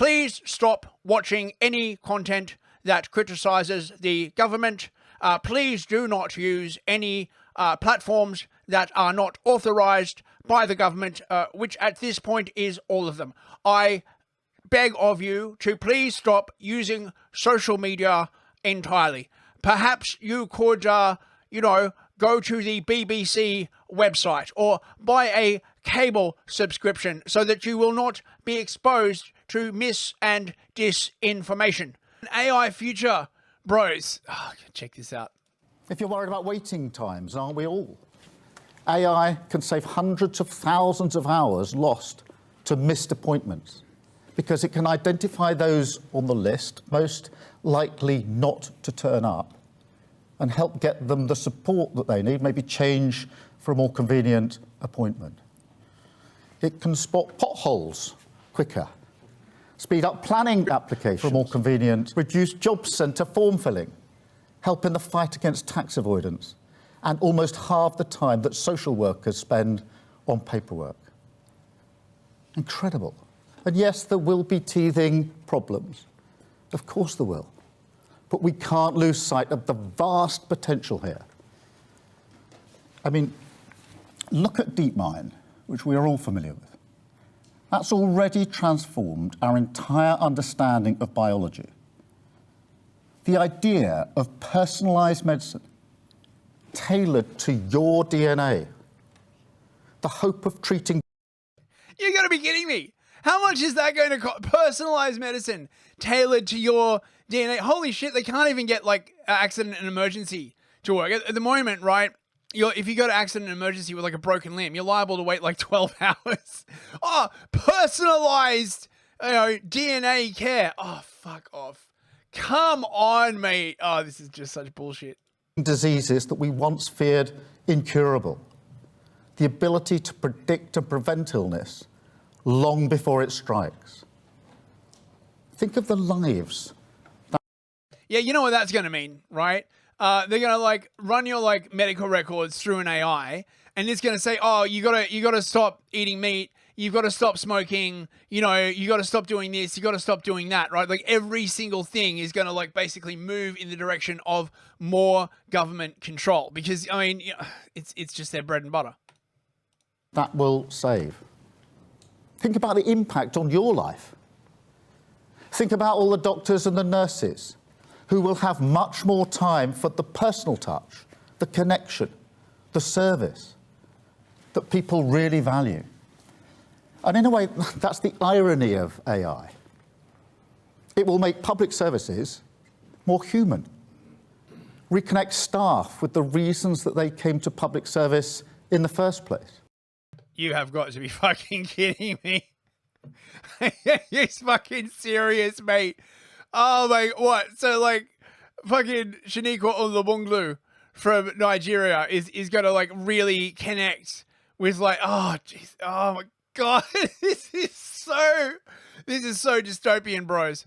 please stop watching any content that criticizes the government. Please do not use any platforms that are not authorized by the government, which at this point is all of them. I beg of you to please stop using social media entirely. Perhaps you could, go to the BBC website or buy a cable subscription so that you will not be exposed to mis- and disinformation. An AI future, bros. Oh, check this out. If you're worried about waiting times, aren't we all? AI can save hundreds of thousands of hours lost to missed appointments because it can identify those on the list most likely not to turn up and help get them the support that they need, maybe change for a more convenient appointment. It can spot potholes quicker, speed up planning applications for a more convenient, reduce job centre form filling, help in the fight against tax avoidance, and almost halve the time that social workers spend on paperwork. Incredible. And yes, there will be teething problems. Of course there will. But we can't lose sight of the vast potential here. I mean, look at DeepMind, which we are all familiar with. That's already transformed our entire understanding of biology. The idea of personalized medicine tailored to your DNA, the hope of treating... You gotta be kidding me. How much is that going to cost? Personalized medicine tailored to your DNA. Holy shit, they can't even get like accident and emergency to work. At the moment, right, if you go to accident and emergency with like a broken limb, you're liable to wait like 12 hours. Oh, personalized, DNA care. Oh, fuck off. Come on, mate. Oh, this is just such bullshit. Diseases that we once feared incurable. The ability to predict and prevent illness long before it strikes. Think of the lives. Yeah, you know what that's going to mean, right? They're going to like run your like medical records through an AI, and it's going to say, oh, you gotta stop eating meat. You've got to stop smoking. You got to stop doing this. You got to stop doing that, right? Like every single thing is going to like basically move in the direction of more government control because I mean, it's just their bread and butter. That will save. Think about the impact on your life. Think about all the doctors and the nurses who will have much more time for the personal touch, the connection, the service that people really value. And in a way, that's the irony of AI. It will make public services more human, reconnect staff with the reasons that they came to public service in the first place. You have got to be fucking kidding me. You're fucking serious, mate. Oh my, what? So like fucking Shaniqua Olubunglu from Nigeria is going to like really connect with like, oh jeez, oh my God, this is so dystopian, bros.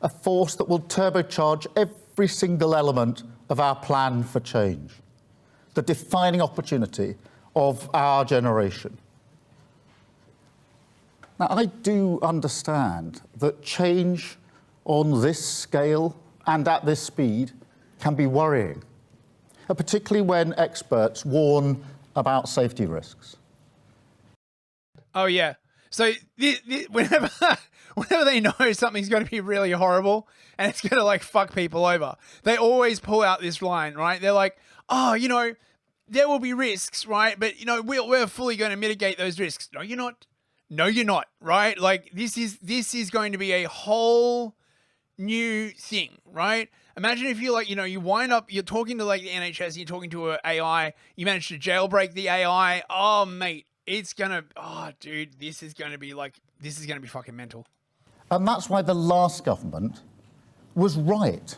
A force that will turbocharge every single element of our plan for change. The defining opportunity of our generation. Now, I do understand that change on this scale and at this speed can be worrying, particularly when experts warn about safety risks. Oh, yeah. So whenever they know something's going to be really horrible and it's going to like fuck people over, they always pull out this line, right? They're like, oh, there will be risks, right? But, we're fully going to mitigate those risks. No, you're not. No, you're not, right? Like this is going to be a whole new thing, right? Imagine if you like, you wind up, you're talking to like the NHS and you're talking to an AI, you manage to jailbreak the AI. Oh, mate, dude, this is going to be fucking mental. And that's why the last government was right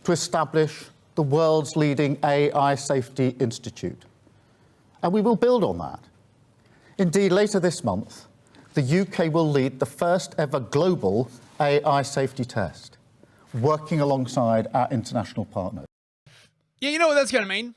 to establish the world's leading AI Safety Institute. And we will build on that. Indeed, later this month, the UK will lead the first ever global AI safety test, working alongside our international partners. Yeah, you know what that's going to mean,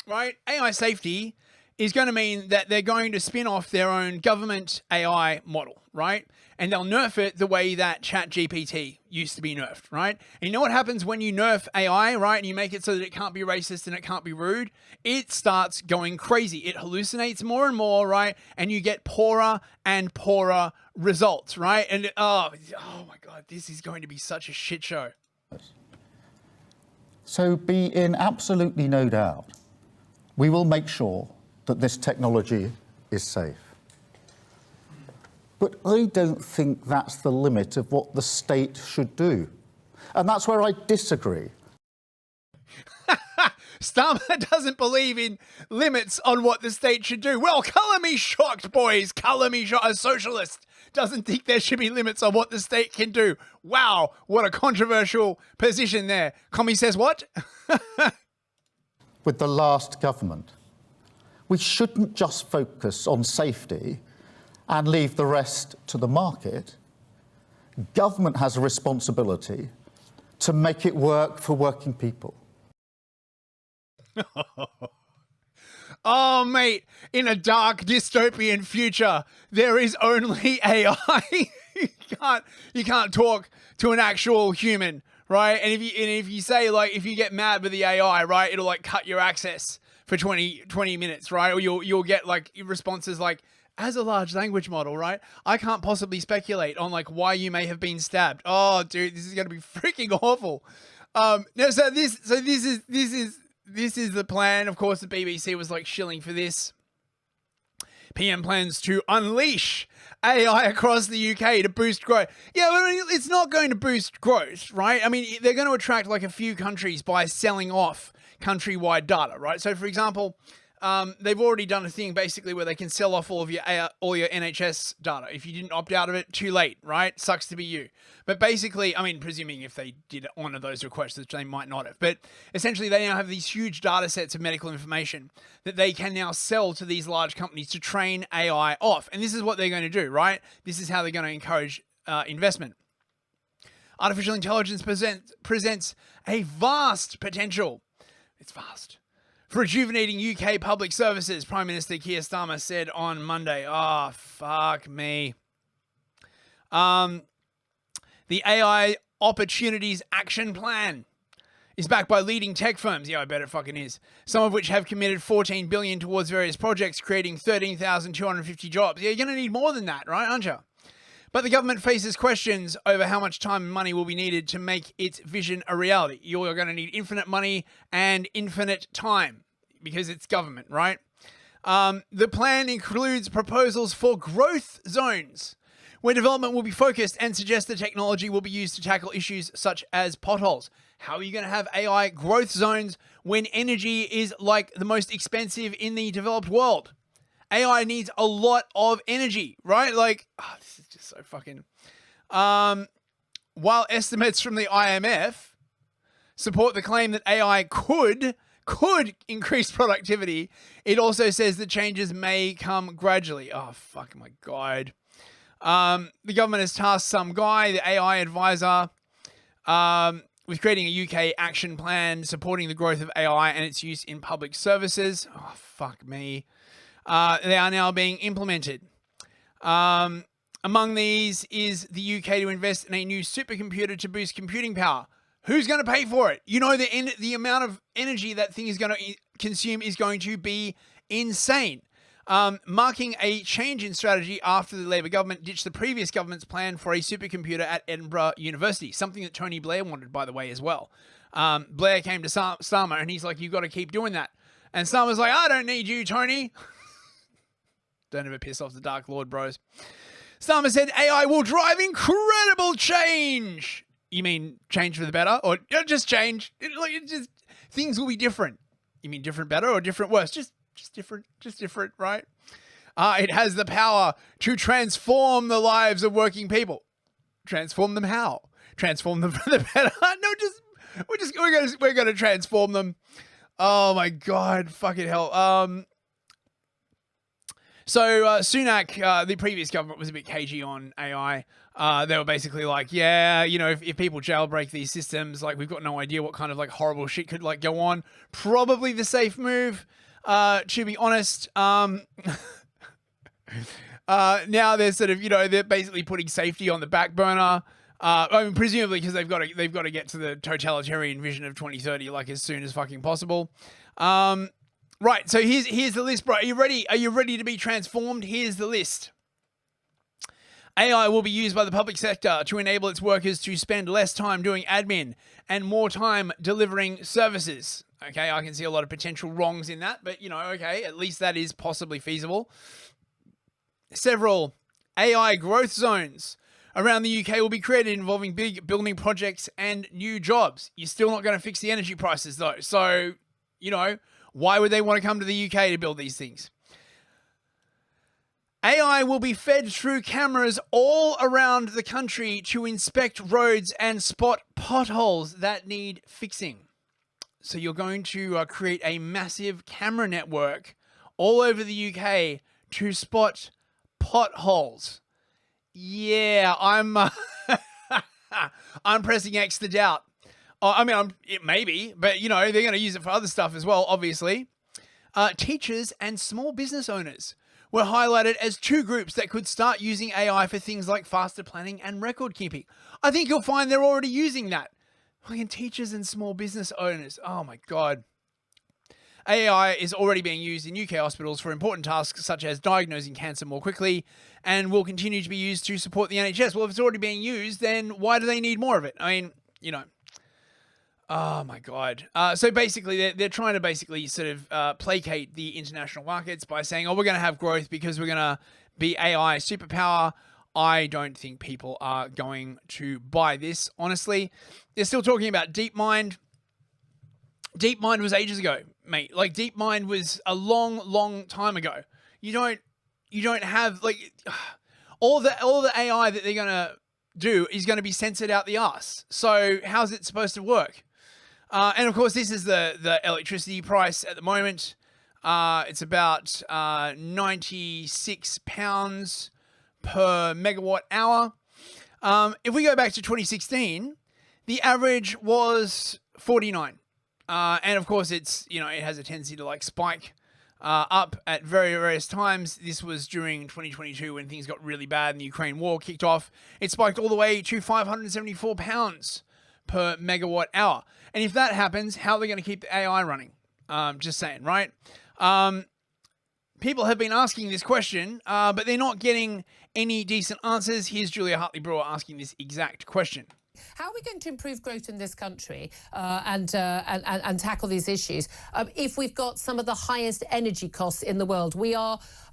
right? AI safety is going to mean that they're going to spin off their own government AI model, right? And they'll nerf it the way that ChatGPT used to be nerfed, right? And you know what happens when you nerf AI, right? And you make it so that it can't be racist and it can't be rude? It starts going crazy. It hallucinates more and more, right? And you get poorer and poorer results, right? And oh my God, this is going to be such a shit show. So be in absolutely no doubt, we will make sure that this technology is safe. But I don't think that's the limit of what the state should do. And that's where I disagree. Starmer doesn't believe in limits on what the state should do. Well, colour me shocked, boys. Colour me shocked. A socialist doesn't think there should be limits on what the state can do. Wow, what a controversial position there. Commie says what? With the last government, we shouldn't just focus on safety and leave the rest to the market. Government has a responsibility to make it work for working people. Oh, mate, in a dark dystopian future, there is only AI. you can't talk to an actual human, right? And if you say, like, if you get mad with the AI, right, it'll like cut your access for 20 minutes, right? Or you'll get like responses like, as a large language model, right, I can't possibly speculate on like why you may have been stabbed. Oh, dude, this is going to be freaking awful. No, so this is the plan. Of course, the BBC was like shilling for this. PM plans to unleash AI across the UK to boost growth. Yeah, but I mean, it's not going to boost growth, right? I mean, they're going to attract like a few countries by selling off countrywide data, right? So, for example, they've already done a thing basically where they can sell off all your NHS data. If you didn't opt out of it, too late, right? Sucks to be you. But basically, I mean, presuming if they did honor those requests, which they might not have. But essentially, they now have these huge data sets of medical information that they can now sell to these large companies to train AI off. And this is what they're going to do, right? This is how they're going to encourage investment. Artificial intelligence presents a vast potential. It's vast. For rejuvenating UK public services, Prime Minister Keir Starmer said on Monday. Oh, fuck me. The AI Opportunities Action Plan is backed by leading tech firms. Yeah, I bet it fucking is. Some of which have committed $14 billion towards various projects, creating 13,250 jobs. Yeah, you're going to need more than that, right, aren't you? But the government faces questions over how much time and money will be needed to make its vision a reality. You're going to need infinite money and infinite time because it's government, right? The plan includes proposals for growth zones, where development will be focused and suggests the technology will be used to tackle issues such as potholes. How are you going to have AI growth zones when energy is like the most expensive in the developed world? AI needs a lot of energy, right? Like, oh, this is just so fucking... While estimates from the IMF support the claim that AI could increase productivity, it also says that changes may come gradually. Oh, fuck my God. The government has tasked some guy, the AI advisor, with creating a UK action plan supporting the growth of AI and its use in public services. Oh, fuck me. They are now being implemented. Among these is the UK to invest in a new supercomputer to boost computing power. Who's going to pay for it? You know, the amount of energy that thing is going to consume is going to be insane. Marking a change in strategy after the Labour government ditched the previous government's plan for a supercomputer at Edinburgh University, something that Tony Blair wanted, by the way, as well. Blair came to Starmer and he's like, you've got to keep doing that. And Starmer's like, I don't need you, Tony. Don't ever piss off the Dark Lord, bros. Starmer said AI will drive incredible change. You mean change for the better? Or just change? Things will be different. You mean different better or different worse? Just different, right? It has the power to transform the lives of working people. Transform them how? Transform them for the better? No, we're gonna transform them. Oh my God, fucking hell. So Sunak, the previous government was a bit cagey on AI. They were basically like, yeah, you know, if people jailbreak these systems, like we've got no idea what kind of like horrible shit could like go on. Probably the safe move. to be honest. Now they're sort of, they're basically putting safety on the back burner. I mean, presumably because they've got to get to the totalitarian vision of 2030 like as soon as fucking possible. Right. So here's the list, bro. Are you ready? Are you ready to be transformed? Here's the list. AI will be used by the public sector to enable its workers to spend less time doing admin and more time delivering services. Okay, I can see a lot of potential wrongs in that, but okay, at least that is possibly feasible. Several AI growth zones around the UK will be created involving big building projects and new jobs. You're still not going to fix the energy prices though. So, why would they want to come to the UK to build these things? AI will be fed through cameras all around the country to inspect roads and spot potholes that need fixing. So you're going to create a massive camera network all over the UK to spot potholes. Yeah, I'm I'm pressing X to doubt. I mean, it may be, but they're going to use it for other stuff as well, obviously. Teachers and small business owners were highlighted as two groups that could start using AI for things like faster planning and record keeping. I think you'll find they're already using that. Fucking teachers and small business owners. Oh my God. AI is already being used in UK hospitals for important tasks such as diagnosing cancer more quickly and will continue to be used to support the NHS. Well, if it's already being used, then why do they need more of it? I mean, Oh my God. So basically, they're trying to basically sort of placate the international markets by saying, oh, we're going to have growth because we're going to be AI superpower. I don't think people are going to buy this, honestly. They're still talking about DeepMind. DeepMind was ages ago, mate. Like, DeepMind was a long, long time ago. You don't have, like, all the AI that they're going to do is going to be censored out the arse. So how's it supposed to work? And of course, this is the electricity price at the moment. It's about £96 per megawatt hour. If we go back to 2016, the average was 49. And of course, it's it has a tendency to like spike up at various times. This was during 2022 when things got really bad and the Ukraine war kicked off. It spiked all the way to £574 per megawatt hour. And if that happens, how are they going to keep the AI running? Just saying, right? People have been asking this question, but they're not getting any decent answers. Here's Julia Hartley-Brewer asking this exact question. How are we going to improve growth in this country and tackle these issues if we've got some of the highest energy costs in the world?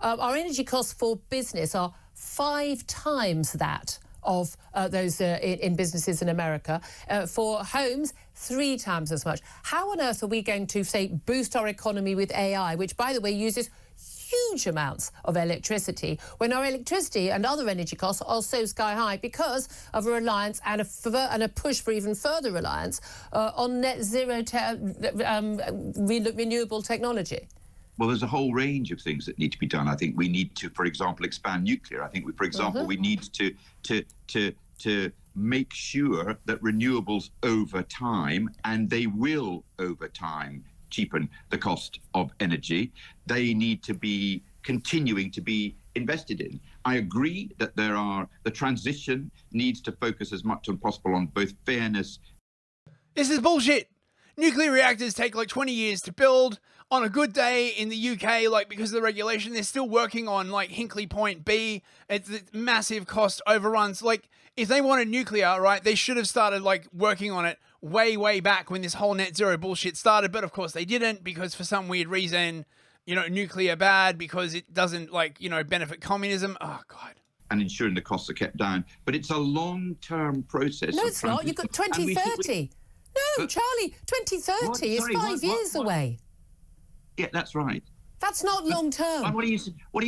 Our energy costs for business are 5 times that of those in businesses in America. For homes, 3 times as much. How on earth are we going to, say, boost our economy with AI, which, by the way, uses huge amounts of electricity, when our electricity and other energy costs are so sky high because of a reliance and a push for even further reliance on net zero renewable technology? Well, there's a whole range of things that need to be done. I think we need to, for example, expand nuclear. I think, we need to make sure that renewables over time, and they will over time, cheapen the cost of energy. They need to be continuing to be invested in. I agree that the transition needs to focus as much as possible on both fairness. This is bullshit. Nuclear reactors take like 20 years to build. On a good day in the UK, like because of the regulation, they're still working on like Hinkley Point B. It's massive cost overruns. Like if they wanted nuclear, right, they should have started like working on it way back when this whole net zero bullshit started. But of course they didn't, because for some weird reason, nuclear bad because it doesn't benefit communism. Oh God. And ensuring the costs are kept down. But it's a long-term process. No, it's not. You've got 2030. No, Charlie, 2030 is 5 years away. Yeah, that's right. That's not long term. What are you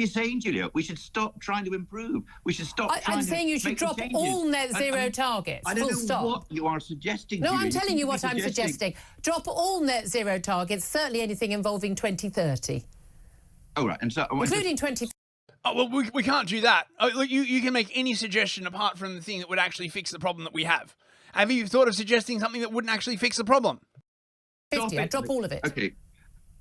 saying, Julia? We should stop trying to improve. We should stop. I'm saying you should drop all net zero targets. I don't know what you are suggesting. No, Julia. I'm telling you what I'm suggesting. Drop all net zero targets. Certainly anything involving 2030. Oh right, and so including 20. Oh well, we can't do that. You can make any suggestion apart from the thing that would actually fix the problem that we have. Have you thought of suggesting something that wouldn't actually fix the problem? 50. I'd drop all of it. Okay.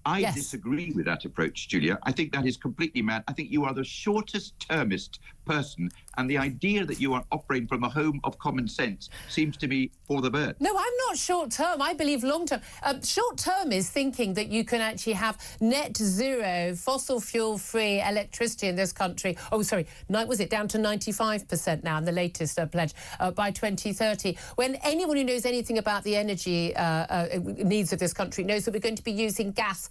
I Yes. disagree with that approach, Julia. I think that is completely mad. I think you are the shortest termist person, and the idea that you are operating from the home of common sense seems to me for the bird. No, I'm not short term. I believe long term. Short term is thinking that you can actually have net zero fossil fuel free electricity in this country. Oh, sorry, was it down to 95% now in the latest pledge by 2030? When anyone who knows anything about the energy needs of this country knows that we're going to be using gas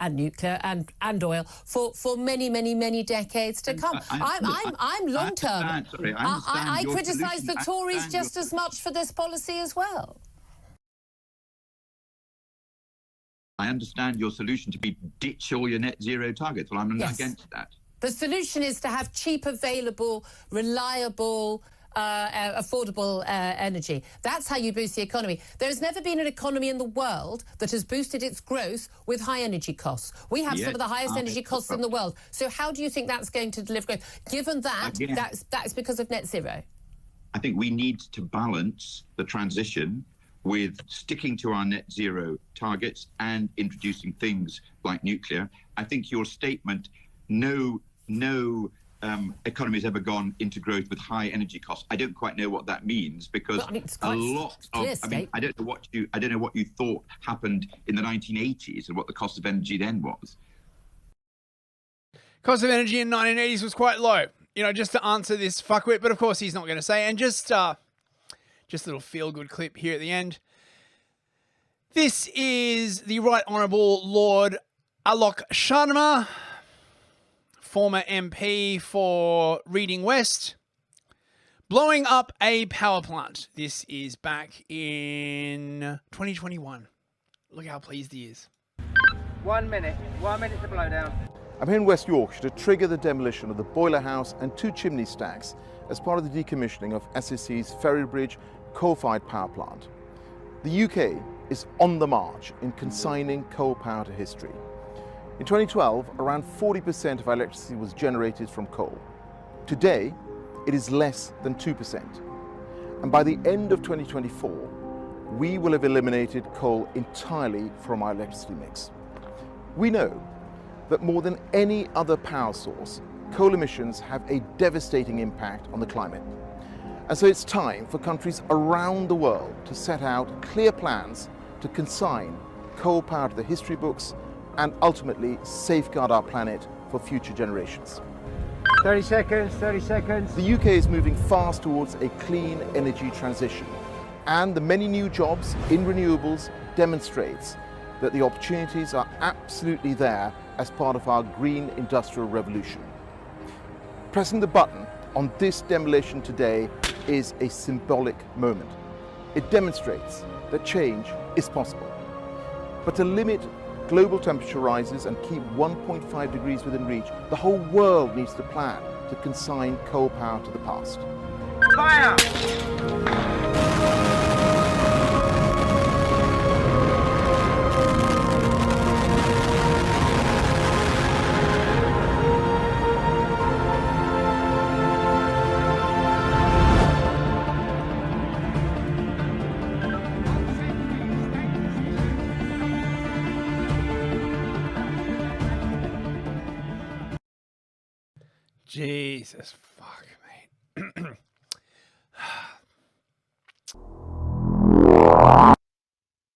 and nuclear and oil for many decades to come. I'm long term. I criticise the Tories just as much for this policy as well. I understand your solution to be ditch all your net zero targets. Well, I'm not against that. The solution is to have cheap, available, reliable, affordable energy. That's how you boost the economy. There's never been an economy in the world that has boosted its growth with high energy costs. We have some of the highest energy costs in the world. So how do you think that's going to deliver growth? Given that, that's because of net zero. I think we need to balance the transition with sticking to our net zero targets and introducing things like nuclear. I think your statement, no economy has ever gone into growth with high energy costs. I don't quite know what that means, because I don't know what you thought happened in the 1980s and what the cost of energy then was. Cost of energy in 1980s was quite low. You know, just to answer this fuckwit, but of course he's not going to say. And just a little feel-good clip here at the end. This is the Right Honourable Lord Alok Sharma, former MP for Reading West, blowing up a power plant. This is back in 2021. Look how pleased he is. 1 minute to blow down. I'm here in West Yorkshire to trigger the demolition of the boiler house and 2 chimney stacks as part of the decommissioning of SSE's Ferrybridge coal-fired power plant. The UK is on the march in consigning coal power to history. In 2012, around 40% of our electricity was generated from coal. Today, it is less than 2%. And by the end of 2024, we will have eliminated coal entirely from our electricity mix. We know that more than any other power source, coal emissions have a devastating impact on the climate. And so it's time for countries around the world to set out clear plans to consign coal power to the history books and ultimately safeguard our planet for future generations. 30 seconds, 30 seconds. The UK is moving fast towards a clean energy transition, and the many new jobs in renewables demonstrates that the opportunities are absolutely there as part of our green industrial revolution. Pressing the button on this demolition today is a symbolic moment. It demonstrates that change is possible. But to limit global temperature rises and keep 1.5 degrees within reach, the whole world needs to plan to consign coal power to the past. Fire! Jesus